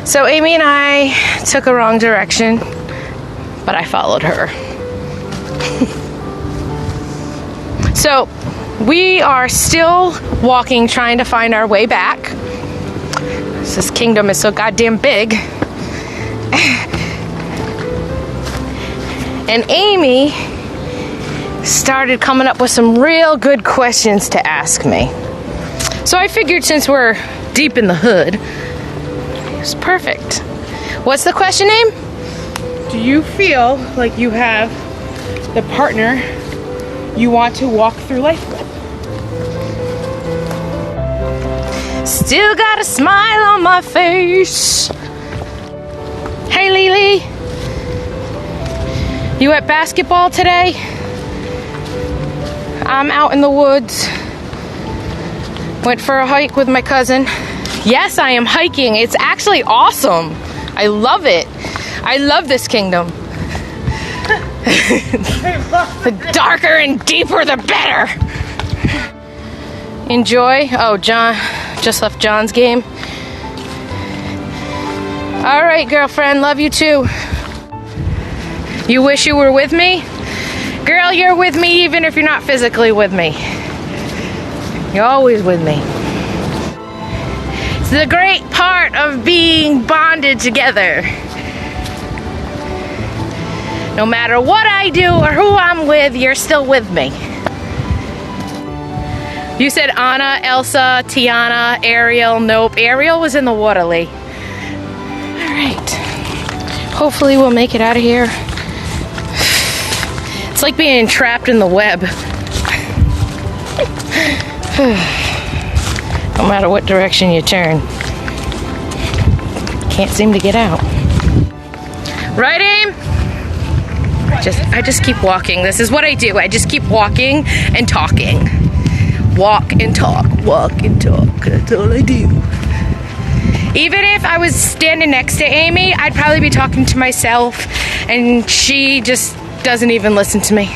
So Amy and I took a wrong direction, but I followed her. So we are still walking, trying to find our way back. This kingdom is so goddamn big. And Amy started coming up with some real good questions to ask me. So I figured since we're deep in the hood, it's perfect. What's the question, Aim? Do you feel like you have the partner you want to walk through life with? Still got a smile on my face. Hey, Lily. You at basketball today? I'm out in the woods. Went for a hike with my cousin. Yes, I am hiking. It's actually awesome. I love it. I love this kingdom. The darker and deeper, the better. Enjoy. Oh, John just left John's game. All right, girlfriend. Love you too. You wish you were with me? Girl, you're with me even if you're not physically with me. You're always with me. It's the great part of being bonded together. No matter what I do or who I'm with, you're still with me. You said Anna, Elsa, Tiana, Ariel. Nope, Ariel was in the water, Lee. All right. Hopefully we'll make it out of here. It's like being trapped in the web. No matter what direction you turn. Can't seem to get out. Right, Aim? I just keep walking. This is what I do. I just keep walking and talking. Walk and talk, walk and talk. That's all I do. Even if I was standing next to Amy, I'd probably be talking to myself, and she just doesn't even listen to me.